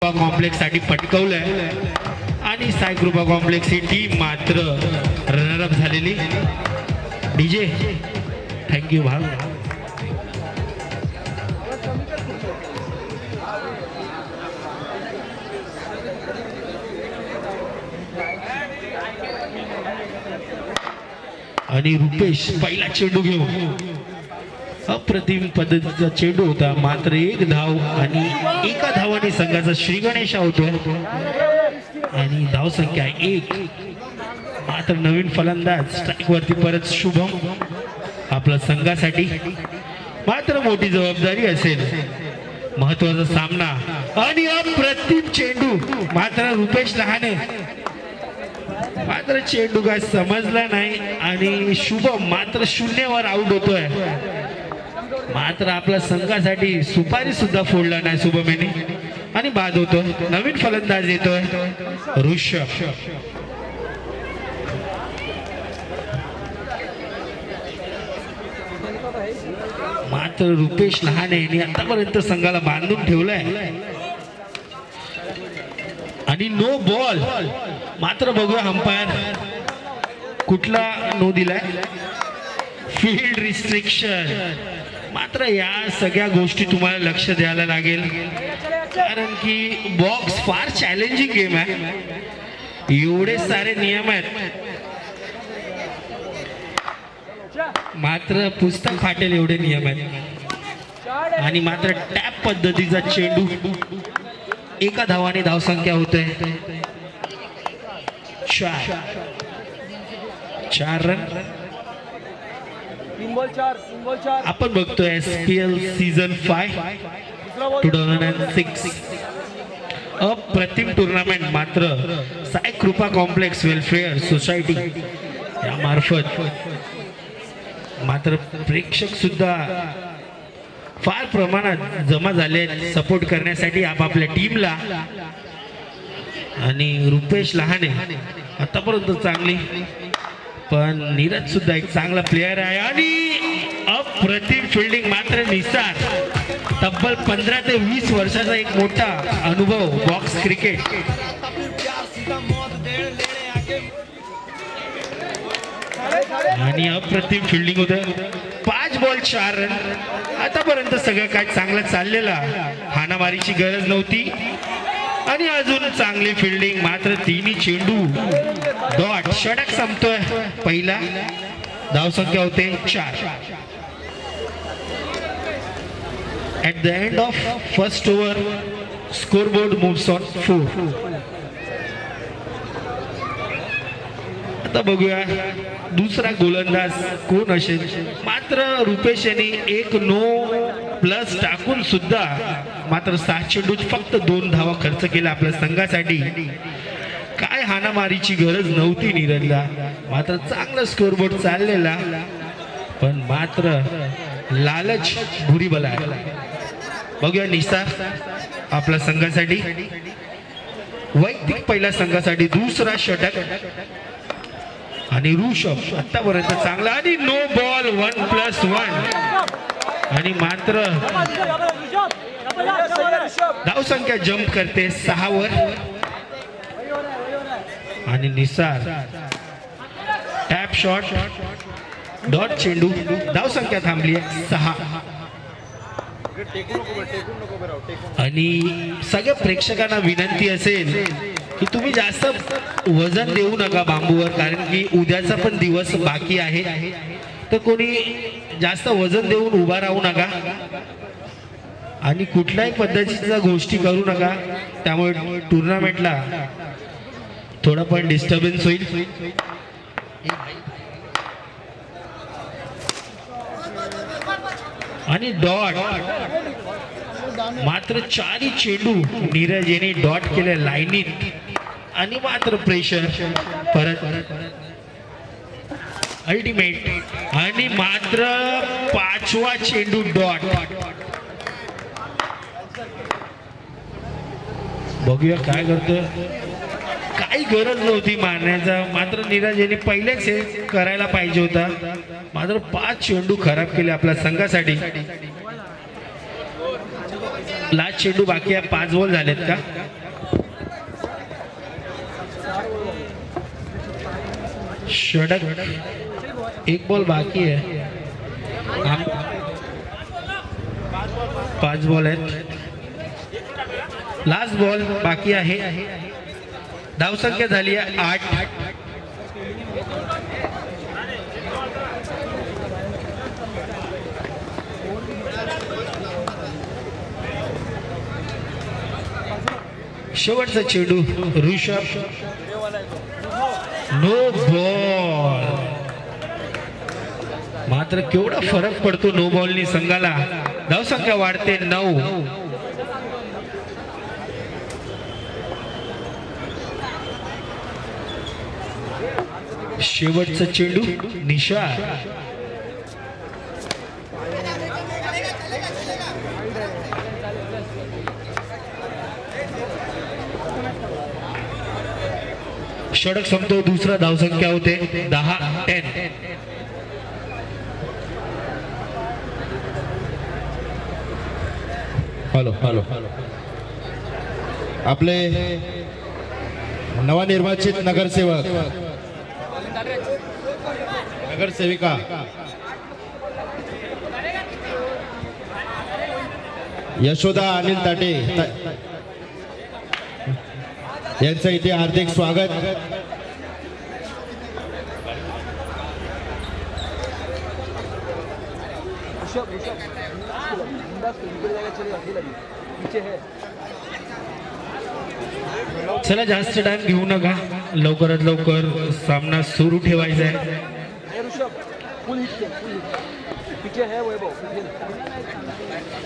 कृपा कॉम्प्लेक्स साठी पटकवलंय आणि साई कृपा कॉम्प्लेक्स ही टीम मात्र रनरअप झालेली. डीजे थँक्यू भाऊ. आणि रुपेश पहिला चेंडू घेऊन अप्रतिम पद्धतीचा चेंडू होता. मात्र एक धाव आणि एका धावाने संघाचा श्री गणेश होतोय आणि धाव संख्या 1. मात्र नवीन फलंदाज स्ट्राईक वरती परत शुभम आपल्या संघासाठी मात्र मोठी जबाबदारी असेल. महत्वाचा सामना आणि अप्रतिम चेंडू. मात्र रुपेश लहाने मात्र चेंडू काय समजला नाही आणि शुभम मात्र 0वर आउट होतोय. मात्र आपल्या संघासाठी सुपारी सुद्धा फोडला नाही शुभम यांनी आणि बाद होतो. नवीन फलंदाज येतोय ऋषभ. मात्र रुपेश लहाने यांनी आतापर्यंत संघाला बांधून ठेवलंय आणि नो बॉल. मात्र बघूया अंपायर कुठला नो दिलाय. Field restriction. मात्र या सगळ्या गोष्टी तुम्हाला लक्ष द्यायला लागेल कारण की बॉक्स फार चॅलेंजिंग गेम आहे. एवढे सारे नियम आहेत मात्र पुस्तक फाटेल एवढे नियम आहेत. आणि मात्र टॅप पद्धतीचा चेंडू. एका धावाने धावसंख्या होते 4 रन. आपण बघतोय SPL सीझन 5 2006 अप्रतिम टुर्नामेंट मात्र साई कृपा कॉम्प्लेक्स वेलफेअर सोसायटी या मार्फत मात्र प्रेक्षक सुद्धा फार प्रमाणात जमा झाले सपोर्ट करण्यासाठी आपापल्या टीमला. आणि रुपेश लहाने आतापर्यंत चांगली पण नीरज सुद्धा एक चांगला प्लेयर आहे आणि अप्रतिम फिल्डिंग. मात्र निसार तब्बल 15 ते 20 वर्षाचा एक मोठा अनुभव बॉक्स क्रिकेट. आणि अप्रतिम फिल्डिंग होतं. 5 बॉल 4 रन. आतापर्यंत सगळं काय चांगलं चाललेला. हाणामारीची गरज नव्हती आणि अजून चांगली फिल्डिंग. मात्र तिन्ही चेंडू डॉट. षटक संपतोय पहिला. धावसंख्या होते 4. At the end of first over, scoreboard moves on 4. आता बघूया दुसरा गोलंदाज कोण असेल. मात्र रुपेश यांनी एक नो प्लस टाकून सुद्धा मात्र 7 चेंडूत फक्त 2 धावा खर्च केला आपल्या संघासाठी. काय हाणामारीची गरज नव्हती नीरजला. मात्र चांगला स्कोरबोर्ड चाललेला पण मात्र लालच भुरी बला. बघूया निसार आपल्या संघासाठी वैयक्तिक पहिल्या संघासाठी दुसरा षटक. आणि ऋषभ आतापर्यंत चांगला आणि नो बॉल 1+1. आणि मात्र धावसंख्या जंप करते 6 वर. आणि निसार टॅप शॉट डॉट चेंडू. धावसंख्या थांबली 6. आणि सगळ्या प्रेक्षकांना विनंती असेल की तुम्ही जास्त वजन देऊ नका बांबूवर कारण की उद्याचा पण दिवस बाकी आहे. तर कोणी जास्त वजन देऊन उभा राहू नका आणि कुठल्याही पद्धतीच्या गोष्टी करू नका. त्यामुळे टुर्नामेंटला थोडा पण डिस्टर्बन्स होईल. आणि डॉट. मात्र 4 चेंडू नीरज यांनी डॉट केले लाईनीत. आणि मात्र प्रेशर परत अल्टिमेट. आणि मात्र 5वा चेंडू डॉट. बघूया काय करतोय. काही गरज नव्हती मारण्याचा. मात्र नीरज यांनी पहिलेच हे करायला पाहिजे होता. मात्र 5 चेंडू खराब केले आपल्या संघासाठी. लास्ट चेंडू बाकी आहे. 5 बॉल झालेत का. षटक, एक बॉल बाकी आहे. 5 बॉल आहेत. लास्ट बॉल बाकी आहे. धावसंख्या झाली आहे 8. शेवटचा चेंडू ऋषभ, नो बॉल. मात्र केवढा फरक पडतो नो बॉलनी संघाला. धावसंख्या वाढते 9. शेवटचा चेंडू निशार, षटक संपतो. दुसरा धावसंख्या होते 10-10. हॅलो हॅलो आपले नवनिर्वाचित नगरसेविका यशोदा अनिल ताटे यांचं इथे हार्दिक स्वागत. चला जास्त टाइम घेऊ नका, लवकरात लवकर सामना सुरू ठेवायचा आहे.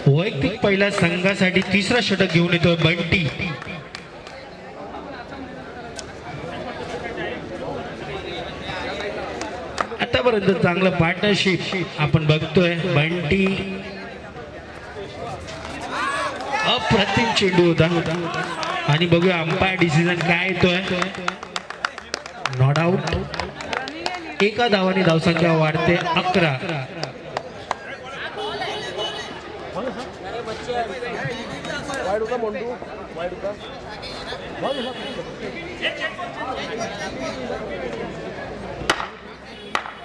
वैयक्तिक पहिल्या संघासाठी तिसरा षटक घेऊन येतोय बंटी. आतापर्यंत चांगलं पार्टनरशिप आपण बघतोय. बंटी अप्रतिम चेंडू होता आणि बघूया अंपायर डिसिजन काय येतोय. Not out. एका धावाने धावसंख्या वाढते 11.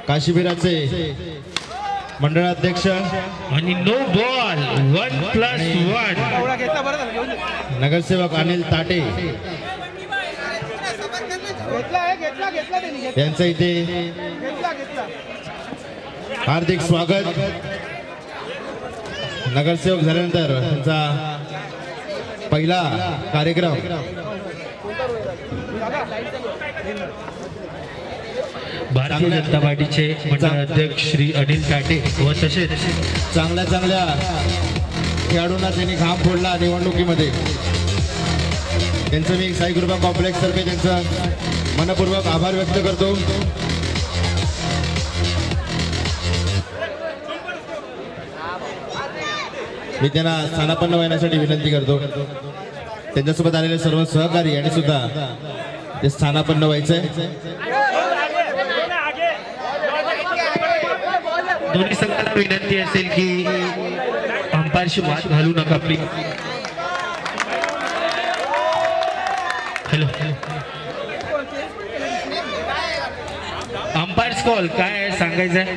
काशीवीराचे मंडळाध्यक्ष आणि नो बॉल 1+1. नगरसेवक अनिल ताटे यांचं इथे हार्दिक स्वागत. नगरसेवक झाल्यानंतर त्यांचा पहिला कार्यक्रम भारतीय जनता पार्टीचे मंडळ अध्यक्ष श्री अनिल ताटे व तसेच चांगल्या खेळाडूंना त्यांनी घाम फोडला निवडणुकीमध्ये. त्यांचं मी साई कृपा कॉम्प्लेक्स तर्फे त्यांचं मनपूर्वक आभार व्यक्त करतो. मी त्यांना स्थानापन्न व्हायसाठी विनंती करतो. त्यांच्यासोबत आलेले सर्व सहकारी आणि सुद्धा ते स्थानापन्न व्हायचंय. दोन्ही संघाला विनंती असेल की अंपायरशी वाद घालू नका प्लीज. हॅलो, अंपायर्स कॉल काय सांगायचं आहे?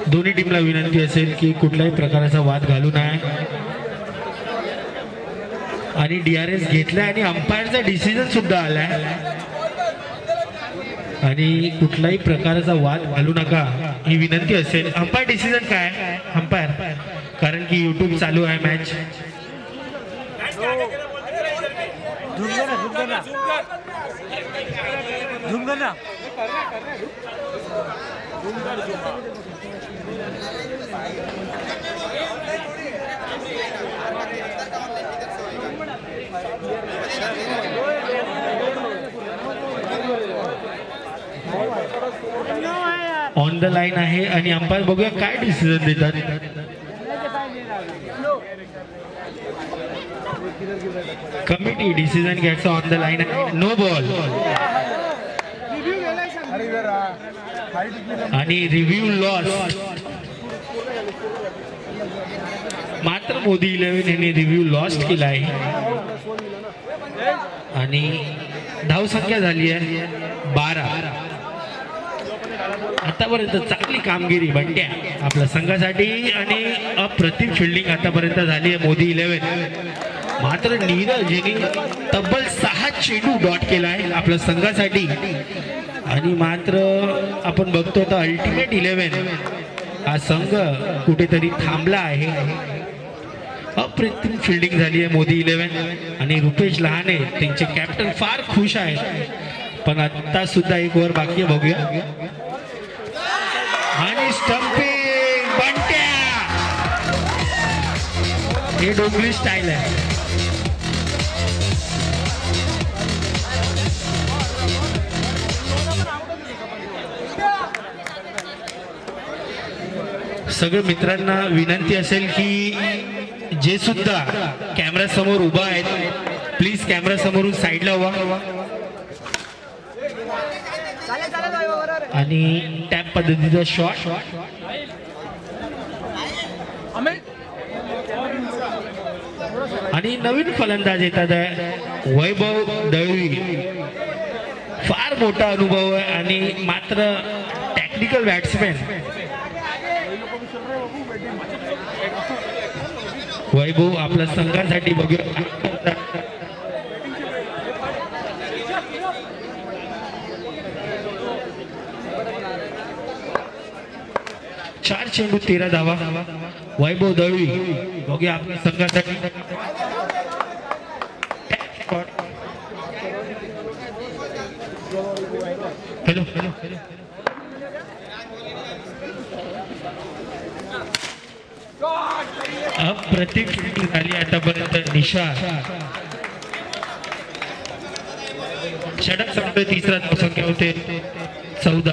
दोन्ही टीमला विनंती असेल की कुठल्याही प्रकारचा वाद घालू नये आणि DRS घेतलाय आणि अंपायरचा डिसिजन सुद्धा आलाय आणि कुठल्याही प्रकारचा वाद घालू नका ही विनंती असेल. अंपायर डिसिजन काय? अंपायर कारण की YouTube चालू आहे मॅच. ऑन द लाईन आहे आणि अंपायर बघूया काय डिसिजन देतात. कमिटी डिसिजन घ्यायचं. ऑन द लाईन आहे, नो बॉल आणि रिव्ह्यू लॉस. मात्र मोदी 11 यांनी रिव्ह्यू लॉस्ट केला आहे आणि धावसंख्या झाली आहे 12. आतापर्यंत चांगली कामगिरी बंट्या आपल्या संघासाठी आणि अप्रतिम फिल्डिंग आतापर्यंत झाली आहे मोदी 11. मात्र नीरज यांनी तब्बल 6 चेंडू डॉट केला आहे आपल्या संघासाठी आणि मात्र आपण बघतो तर अल्टिमेट 11 हा संघ कुठेतरी थांबला आहे. अप्रतिम फिल्डिंग झाली आहे मोदी 11 आणि रुपेश लहाने त्यांचे कॅप्टन फार खुश आहेत. पण आता सुद्धा एक ओव्हर बाकी आहे, बघूया. आणि स्टंपिंग बंट्या, हे डोंगरी स्टाईल आहे. सगळ्या मित्रांना विनंती असेल की जे सुद्धा कॅमेरा समोर उभा आहेत प्लीज कॅमेरा समोरून साईडला व्हा आणि टॅप पद्धतीचा शॉट. आणि नवीन फलंदाज येतात आहे वैभव दळवी. फार मोठा अनुभव आहे आणि मात्र टेक्निकल बॅट्समॅन. वैभव आपल्या संघासाठी बघूया. 4 चेंडू 13 धावा. वैभव दळवी बघूया आपल्या संघासाठी. हॅलो अप्रतिम फिल्डिंग झाली आतापर्यंत. निशा षटक संपले. तिसरा धावसंख्या होते 14.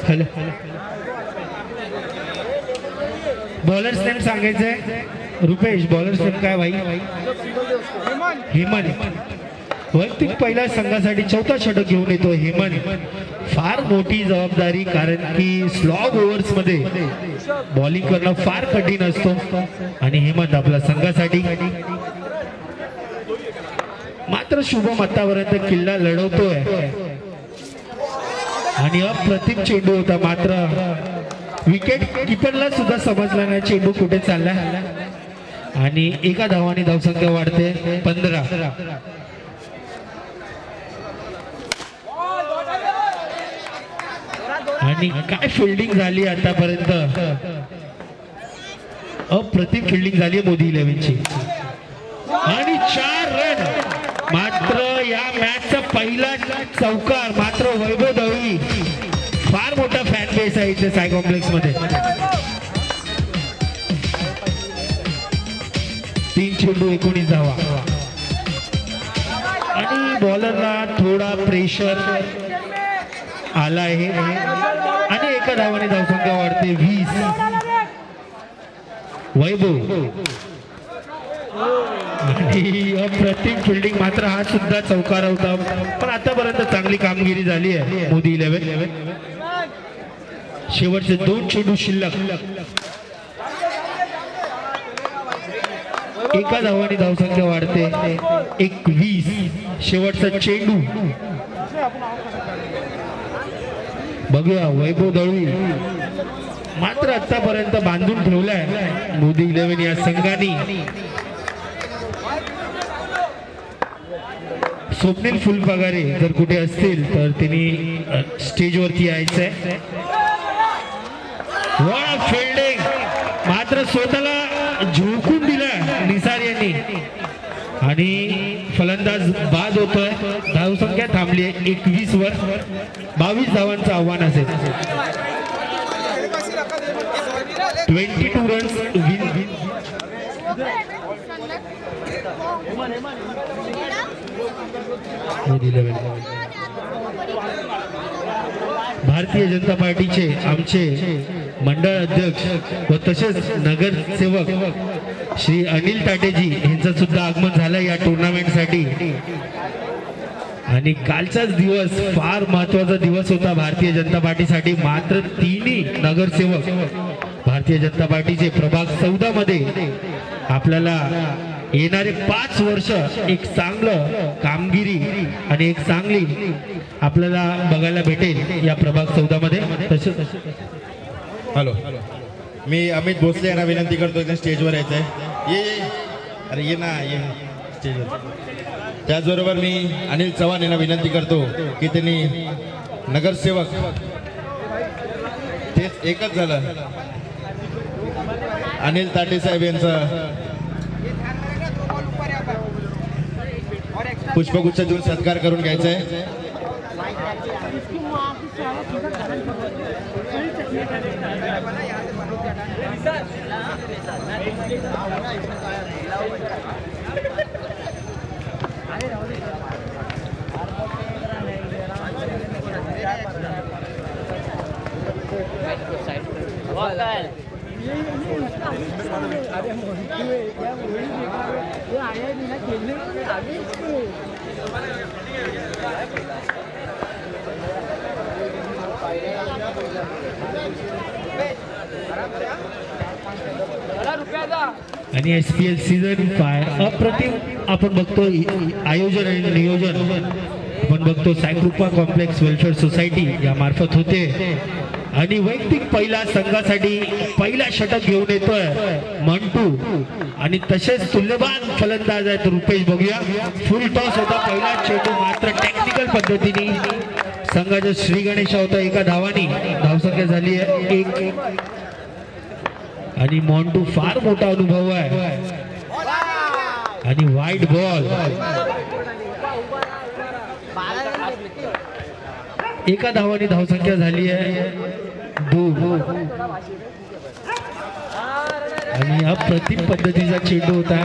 हॅलो बॉलर्स नेम सांगायचंय. रुपेश बॉलर्स नेम काय भाई? हेमंत. वैयक्तिक पहिल्या संघासाठी 4था षटक घेऊन येतो हेमंत. फार मोठी जबाबदारी कारण की स्लॉग ओव्हर्स मध्ये बॉलिंग करणं फार कठीण असतो आणि हेमंत आपल्या संघासाठी. मात्र शुभम आतापर्यंत किल्ला लढवतोय आणि अप्रतिम चेंडू होता. मात्र विकेट किपरला सुद्धा समजला नाही चेंडू कुठे चालला आणि एका धावाने धावसंख्या वाढते 15. आणि काय फिल्डिंग झाली आतापर्यंत. अप्रतिम फिल्डिंग झाली मोदी 11ची आणि 4 रन. मात्र या मॅचचा पहिला चौकार. मात्र वैभव दळवी फार मोठा फॅन बेस आहे इथे साई कॉम्प्लेक्स मध्ये. 3 चेंडू 19 धावा आणि बॉलरला थोडा प्रेशर आला आहे आणि एका धावाने धावसंख्या वाढते 20. वैभव अप्रतिम फिल्डिंग. मात्र हा सुद्धा चौकार होता पण आतापर्यंत चांगली कामगिरी झाली आहे मोदी 11. शेवटचे 2 चेंडू शिल्लक. एका धावाने धावसंख्या वाढते 21. शेवटचा चेंडू बघूया वैभव दळवी. मात्र आतापर्यंत बांधून ठेवलाय मोदी 11 या संघाने. स्वप्नील फुलपगारे जर कुठे असतील तर त्यांनी स्टेजवरती यायचंय. फिल्डिंग मात्र स्वतःला झोकून दिलं निसार यांनी आणि फलंदाज बाद होतोय. धावसंख्या थांबली आहे 21 वर. 22 धावांचं आव्हान असेल. 22 रन्स विन. भारतीय जनता पार्टीचे आमचे मंडळ अध्यक्ष व तसेच नगरसेवक श्री अनिल ताटेजी यांचं सुद्धा आगमन झालं या टुर्नामेंटसाठी. आणि कालचाच दिवस फार महत्वाचा दिवस होता भारतीय जनता पार्टीसाठी. मात्र तिन्ही नगरसेवक भारतीय जनता पार्टीचे प्रभाग 14 मध्ये आपल्याला येणारे 5 वर्ष एक चांगलं कामगिरी आणि एक चांगली आपल्याला बघायला भेटेल या प्रभाग 14 मध्ये. तसेच हॅलो, मी अमित भोसले यांना विनंती करतो इथे स्टेजवर यायचं आहे. ये अरे ये ना, ये स्टेजवर. त्याचबरोबर मी अनिल चव्हाण यांना विनंती करतो की त्यांनी नगरसेवक तेच एकच झालं अनिल ताटे साहेब यांचं पुष्पगुच्छ देऊन सत्कार करून घ्यायचा आहे. आणि SPL सीझन 5 अप्रतिम आपण बघतो. आयोजन आणि नियोजन आपण बघतो सायकृपा कॉम्प्लेक्स वेलफेअर सोसायटी या मार्फत होते. आणि वैयक्तिक पहिला संघासाठी पहिला षटक घेऊन येतोय मंटू. आणि तसेच तुल्यबान फलंदाज आहेत रुपेश. बघूया, फुल टॉस होता पहिला चेंडू, मात्र टेक्निकल पद्धतीने संघाचा श्री गणेश होता. एका धावानी धावसंख्या झाली आहे 1. आणि मॉन्टू फार मोठा अनुभव आहे. आणि वाईट बॉल, एका धावानी धावसंख्या झाली आहे 2. आणि अप्रतिम पद्धतीचा चेंडू होता,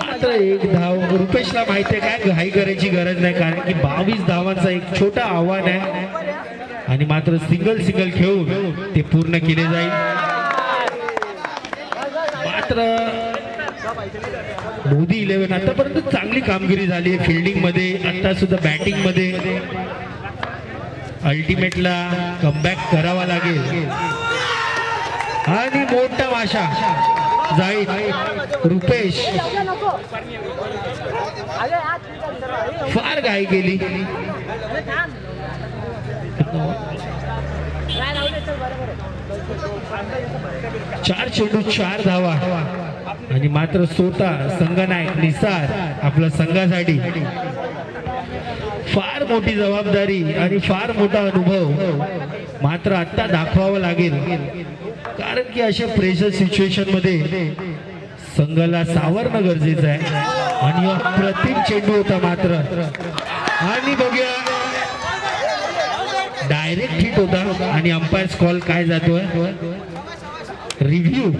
मात्र 1 धाव. रुपेशला माहिती आहे काय घाई करायची गरज नाही, कारण की 22 धावांचा एक छोटा आव्हान आहे. आणि मात्र सिंगल खेळून ते पूर्ण केले जाईल. मात्र मोदी 11 आतापर्यंत चांगली कामगिरी झाली आहे फिल्डिंग मध्ये, आता सुद्धा बॅटिंग मध्ये. अल्टिमेटला कमबॅक करावा लागेल. आणि मोठा माशा जाईल रुपेश. फार घाई केली. 4 चेंडू 4 धावा. आणि मात्र स्वतः संघनायक निसार आपल्या संघासाठी फार मोठी जबाबदारी आणि फार मोठा अनुभव मात्र आता दाखवावा लागेल, कारण की अशा प्रेशर सिच्युएशन मध्ये संघाला सावरणं गरजेचं आहे. आणि अप्रतिम चेंडू होता मात्र. आणि बघूया, डायरेक्ट हिट होता. आणि अंपायर्स कॉल काय जातोय, रिव्ह्यू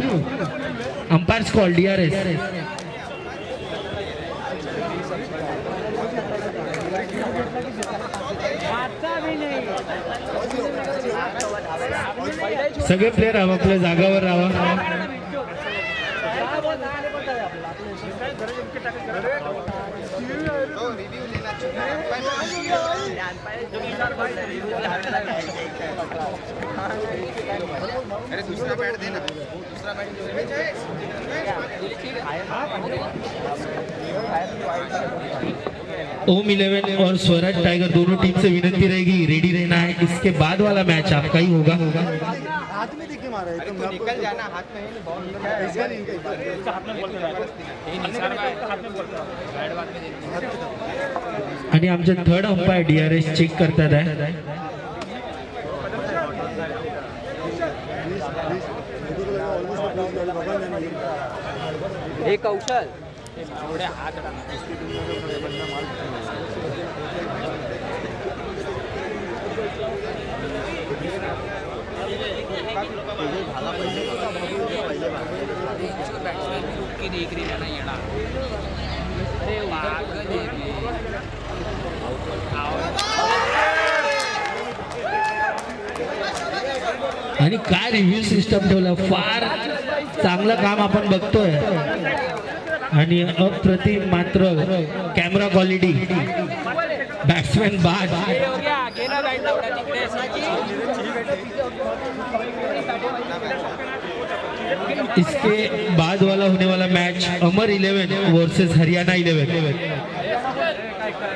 अंपायर्स कॉल DRS. सगळे प्लेयर आपापल्या जागावर राहा. ओम 11 और स्वराज टाइगर दोनों टीम से विनती रहेगी, रेडी रहना है. इसके बाद वाला मैच आपका ही होगा. हाथ में देखिए मारा है, तो निकल जाना हाथ में है बॉल इसका नहीं इसका हाथ में बॉल कर रहा है, ये निसार का हाथ में बॉल कर रहा है, राइट बात में. आणि आमचे थर्ड अंपायर DRS चेक करतात आहे. हे कौशल हात आणि काय रिव्ह्यू सिस्टम ठेवलं, फार चांगलं काम आपण बघतोय आणि अप्रतिम मात्र कॅमेरा क्वालिटी, बॅट्समॅन बाद. इसके बाद वाला होने वाला मैच अमर 11 वर्सेस हरियाणा 11.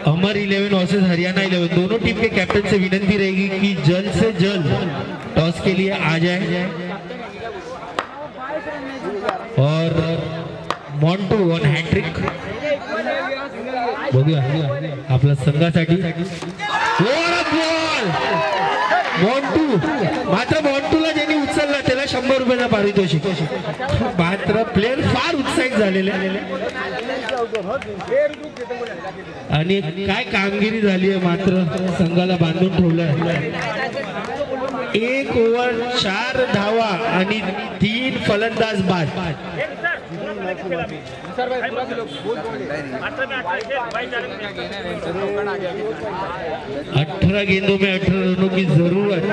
अमर 11 वर्सेस हरियाणा 11. दोनों टीम के कैप्टन से विनती रहेगी कि जल्द से जल्द टॉस के लिए आ जाए और मॉन्टू ऑन हॅट्रिक. बघूया आपल्या संघासाठी मॉन्टू. मात्र मॉन्टूला ज्यांनी उचलला त्याला 100 रुपयाचा पारितोषिक. मात्र प्लेअर फार उत्साहित झालेले आणि काय कामगिरी झाली आहे. मात्र संघाला बांधून ठेवलंय. 1 ओव्हर 4 धावा आणि 3 फलंदाज बाद. 18 गेंदों में 18 रनों की जरूरत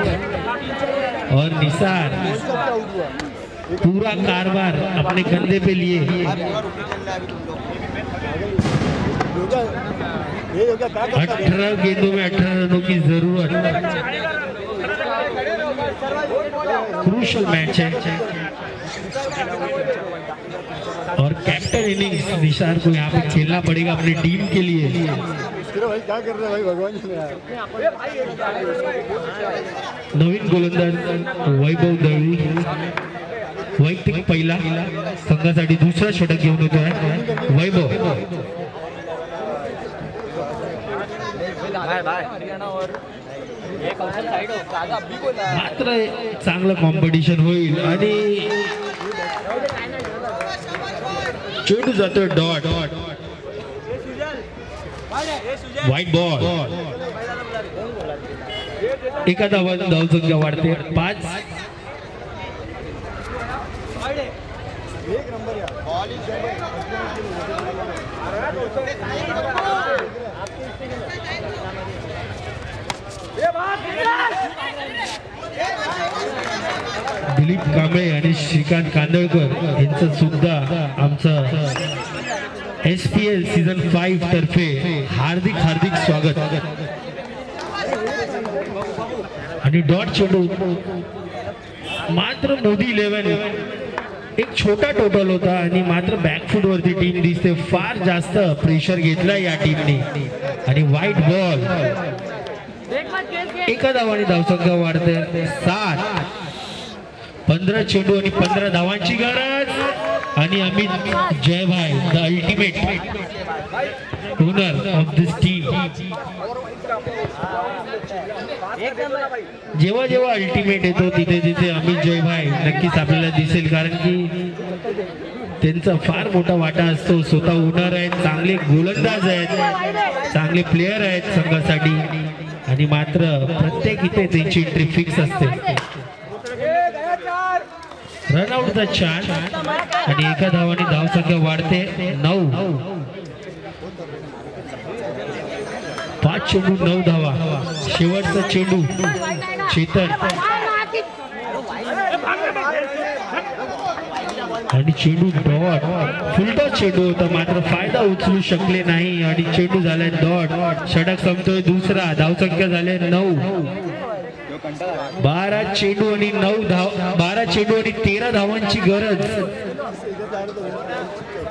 और निसार पूरा कारभार अपने कंधे पे लिए. 18 गेंदों में 18 रनों की जरूरत. क्रूशल मैच है और कैप्टन इनिंग्स निसार को यहाँ पे खेलना पड़ेगा अपनी टीम के लिए. भाई क्या कर रहे हैं भाई, भगवान नवीन गोलंदाज वैभव दळवी वैयक्तिक पहिला संघासाठी दुसरा षटक घेऊन येतोय वैभव. मात्र चांगलं कॉम्पिटिशन होईल आणि चेंडू जातोय डॉट. White ball. एका धावसंख्या वाढते 5. दिलीप कांबळे आणि श्रीकांत कांदळकर यांचं सुद्धा आमचं SPL सीझन 5 तर्फे हार्दिक स्वागत. आणि डॉट चेंडू. मात्र मोदी 11 एक छोटा टोटल होता आणि मात्र बॅकफूट वरती टीम दिसते. फार जास्त प्रेशर घेतला या टीमने आणि व्हाईट बॉल. एका धावाने धावसंख्या वाढते 7. 15 चेंडू आणि 15 धावांची गरज. आणि Amit Jaybhai the ultimate owner of this team. जेव्हा जेव्हा अल्टिमेट येतो तिथे तिथे अमित जयभाई नक्कीच आपल्याला दिसेल, कारण की त्यांचा फार मोठा वाटा असतो. स्वतः ओनर आहेत, चांगले गोलंदाज आहेत, चांगले प्लेयर आहेत संघासाठी आणि मात्र प्रत्येक इथे त्यांची एंट्री फिक्स असते. रनआउटचा चान्स आणि एका धावाने धावसंख्या वाढते 9. 5 चेंडू 9 धावा. शेवटचा चेंडू चेतन आणि चेंडू डॉट. फुलटॉस चेंडू होता मात्र फायदा उचलू शकले नाही आणि चेंडू झालाय डॉट. षटक संपतोय दुसरा. धावसंख्या झाले 9. 12 चेंडू आणि 12 चेंडू आणि 13 धावांची गरज.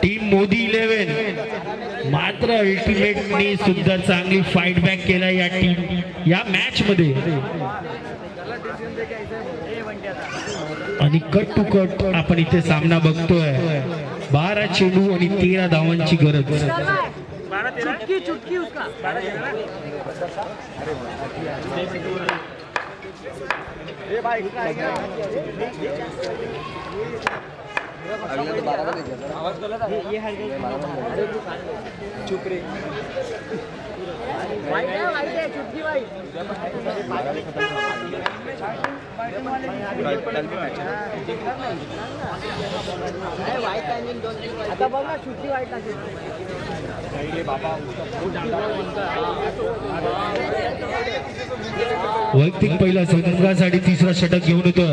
टीम मोदी 11 मात्र अल्टिमेटने सुद्धा चांगली फाईट बॅक केला या टीम या मॅच मध्ये आणि कट टू कट आपण इथे सामना बघतोय. 12 चेंडू आणि 13 धावांची गरज. चुप रे. आता बघ ना छुट्टी वाईट असेल. वैयक्तिक पहिला संघासाठी तिसरा षटक घेऊन येतो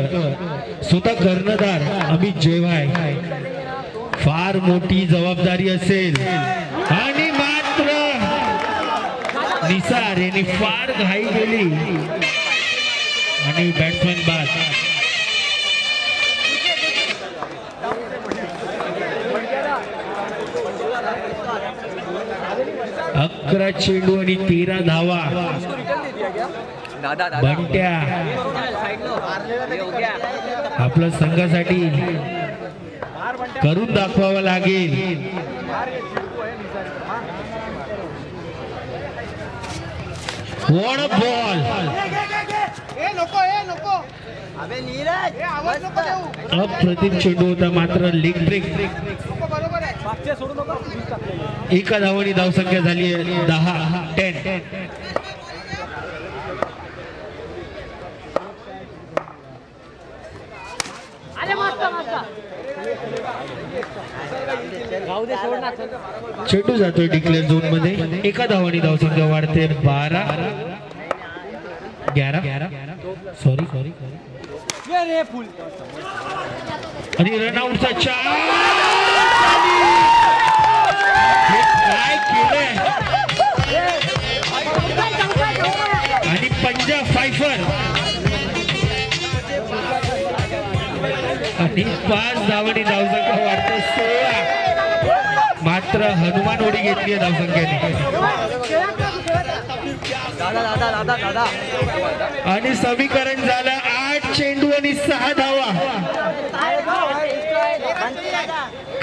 स्वतः कर्णधार अमित जयभाई. फार मोठी जबाबदारी असेल आणि मात्र निसार यांनी फार घाई केली आणि बॅट्समॅन बाद. अकरा चेंडू आणि 13 धावा. बंट्या आपल्या संघासाठी करून दाखवावं लागेल. What a ball. अबे नीरज आवाज नको देऊ. अप्रतिम चेंडू होता मात्र लेग ब्रेक. बरोबर आहे. मागचे सोडू नको. एका धावांनी धावसंख्या झाली आहे 10. चेंडू जातोय डिक्लेअर झोन मध्ये. एका धावांनी धावसंख्या वाढते 11. सॉरी आणि रनआउटचा चान्स. काय केलंय आणि पंजाब फायफर आणि 5 धावांनी धावसंख्या वाढते 16. मात्र हनुमान उडी घेतली आहे धावसंख्येने आणि समीकरण झालं 8 चेंडू आणि 6 धावा.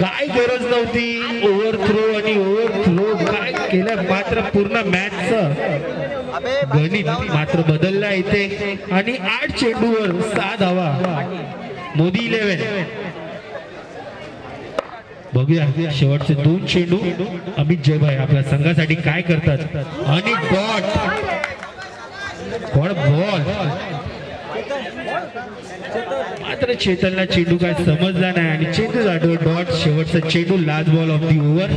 काय गरज नव्हती. ओव्हर थ्रो काय केलं मात्र पूर्ण मॅचचं गणित मात्र बदलला इथे आणि 8 चेंडूवर 6 धावा. मोदी 11. बघूया शेवटचे 2 चेंडू अमित जयभाई आपल्या संघासाठी काय करतात आणि डॉट. बॉल मात्र चेतनला चेंडू काय समजला नाही आणि चेंडू जातो डॉट. शेवटचा चेंडू last ball of the over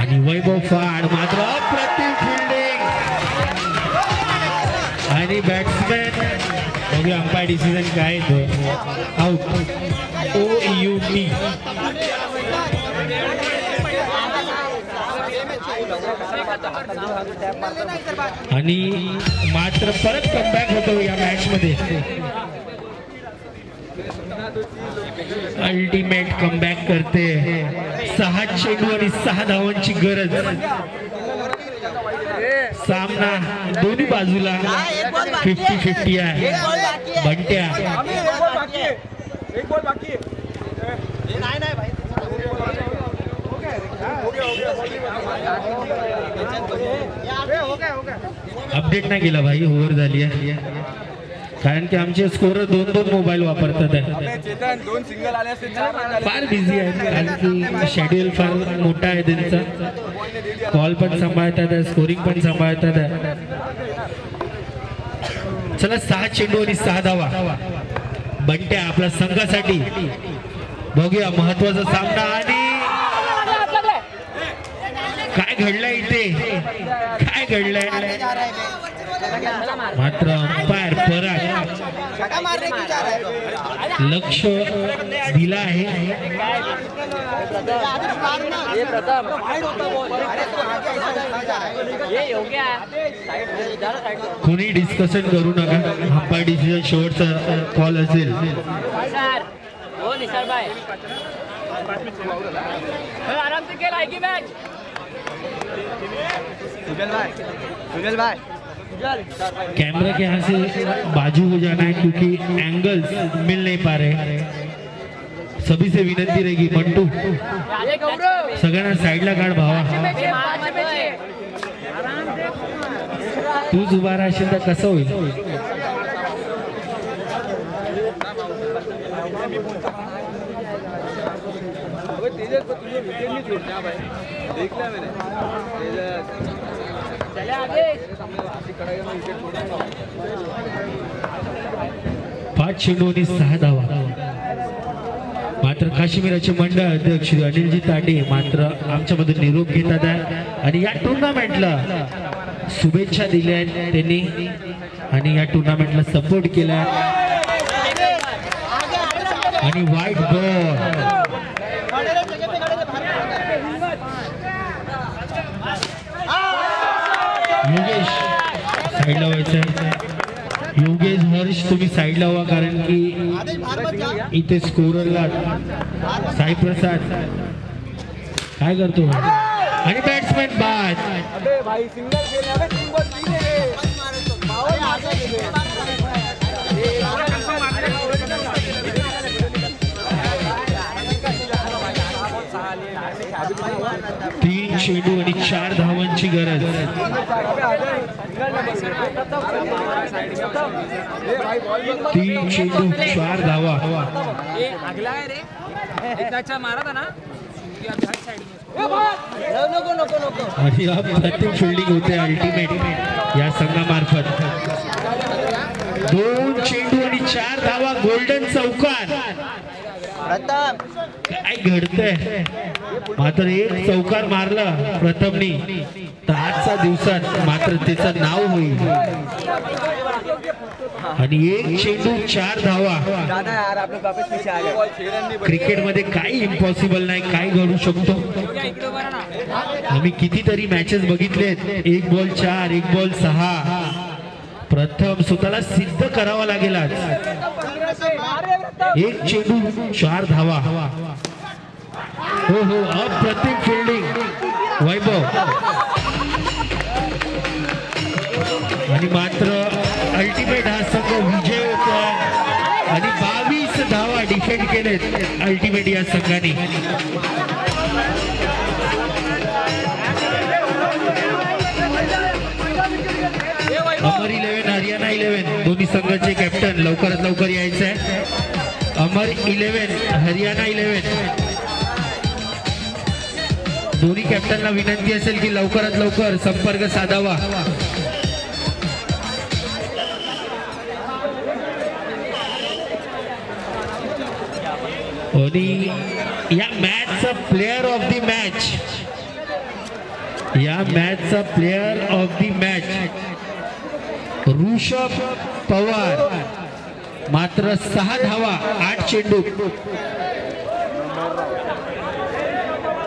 आणि वैभव फाड मात्र अप्रतिम फिल्डिंग आणि बॅट्समॅन. बघूया अंपायर डिसिजन काय आउट. OUT. आणि मात्र परत कमबॅक होतो या मॅच मध्ये. अल्टिमेट कमबॅक करते. 6 चेंडू आणि 6 धावांची गरज. सामना दोन्ही बाजूला 50-50 आहे. बंट्या अपडेट नाही केला भाई. ओव्हर झाली आहे कारण की आमचे स्कोरर 2 मोबाईल वापरतात आहे. फार बिझी आहे कारण की शेड्यूल फार मोठा आहे त्यांचा. कॉल पण सांभाळतात आहे, स्कोरिंग पण सांभाळतात आहे. चला 6 चेंडू आणि 6 धावा. बंट्या आपल्या संघासाठी. बघूया महत्वाचा सामना आणि काय घडलंय इथे. काय घडलंय मात्र अंपायर पराग लक्ष दिला आहे. कोणी डिस्कशन करू नका. अंपायर डिसिजन शेवटचा कॉल असेल. आराम से खेल आएगी मैच. सुजल भाई कैमरा के यहाँ से बाजू हो जाना है क्योंकि एंगल्स मिल नहीं पा रहे. सभी से विनंती रहेगी मंटू सगळ्यांना साईडला काढ भावा. तूच उभा राहशील तर कसं होईल. तेजस को तुझे विकेट नहीं छोड़ना भाई, देख लिया मैंने तेजस चले आगे विकेट छोड़ना 5 चेंडू आणि 6 धावा. मात्र काश्मीराचे मंडळ अध्यक्ष अनिलजी तांडे मात्र आमच्यामधून निरोप घेतात आहे आणि या टुर्नामेंटला शुभेच्छा दिल्या आहेत त्यांनी आणि या टुर्नामेंटला सपोर्ट केला आणि वाईट बॉल योगेश साईडला व्हायचं. योगेश हर्ष तुम्ही साईडला व्हा कारण की इथे स्कोररला साई प्रसाद काय करतो आणि बॅट्समॅन बाद. अबे भाई सिंगल खेलने अबे 3 बॉल 3 है पावर मारना तीन चेंडू आणि 4 धावांची गरज. 3 चेंडू 4 धावा अगला है रे इतना अच्छा मारा था ना कि अब हर साइड में आणि हा प्रत्येक फिल्डिंग होते अल्टिमेट या संघामार्फत. 2 चेंडू आणि 4 धावा गोल्डन चौकार. काय घडतंय मात्र एक चौकार मारला प्रथमनी तर आजच्या दिवसात मात्र त्याचं नाव होईल आणि 1 चेंडू 4 धावा. दादा यार आप लोग वापस पीछे आ गए. क्रिकेटमध्ये काही इम्पॉसिबल नाही, काही घडू शकतो. इकडे बरा ना आम्ही कितीतरी मॅचेस बघितलेत. 1 बॉल 4, 1 बॉल 6. प्रथम स्वतःला सिद्ध करावा लागेल आज. 1 चेंडू 4 धावा. हो हो अप्रतिम फिल्डिंग वैभव आणि मात्र अल्टिमेट हा संघ विजय होतो आणि 22 धावा डिफेंड केलेत अल्टिमेट या संघाने. अमर 11 हरियाणा 11 दोन्ही संघाचे कॅप्टन लवकरात लवकर यायचं आहे. अमर 11 हरियाणा 11 दोन्ही कॅप्टनला विनंती असेल की लवकरात लवकर संपर्क साधावा. आणि या मॅचचा player of the match player of the match Rishabh Pawar. मात्र 6 धावा 8 चेंडू.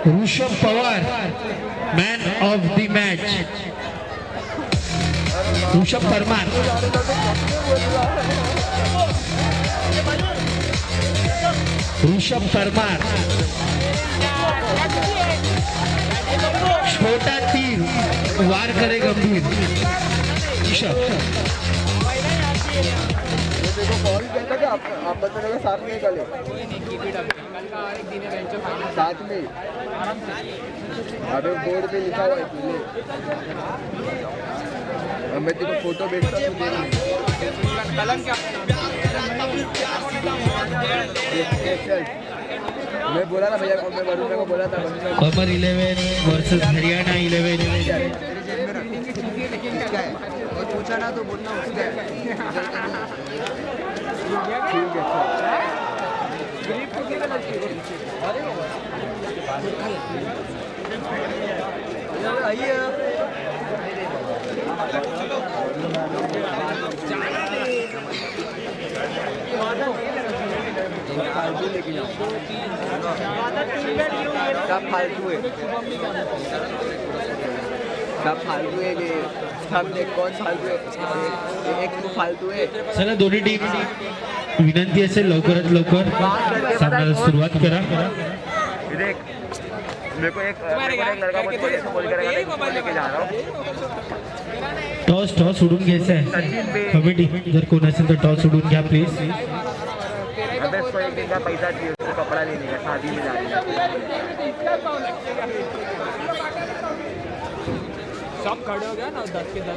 Rishabh Pawar man of the match. Rishabh Parmar छोटा तीर वार करे गंभीर. देखो कॉल किया था कि आप बच्चों के साथ में निकले साथ में. अबे बोर्ड पे लिखा हुआ है पीले. अब मैं तेरे को फोटो भेजता हूँ कलम क्या मैं बोला था भैया मैं वरुण को बोला था. अमर 11 वर्सेस हरियाणा 11. और पूछा ना तो बोलना उसका है. ठीक है आइए फालतू लेके जाओ. सब फालतू है कि सब देख कौन फालतू है. एक तू फालतू है. चला दोन्ही टीम विनंती असेल लवकरात लवकर सामन्याला सुरुवात करा. देख मेरे को एक लड़का बोल कर लेके जा रहा हूँ. टॉस उडून घ्यायचा आहे. कमिटी जर कोण असेल तर टॉस उडून घ्या प्लीज. अबे उसको एक दिन का पैसा चाहिए, उसको कपड़ा लेने का, शादी में जाने का. सब खड़े हो गया ना 10 के 10.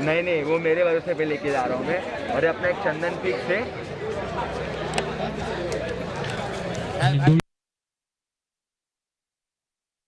नहीं वो मेरे भरोसे पे लेके जा रहा हूँ मैं. और अपना एक चंदन फिक्स है.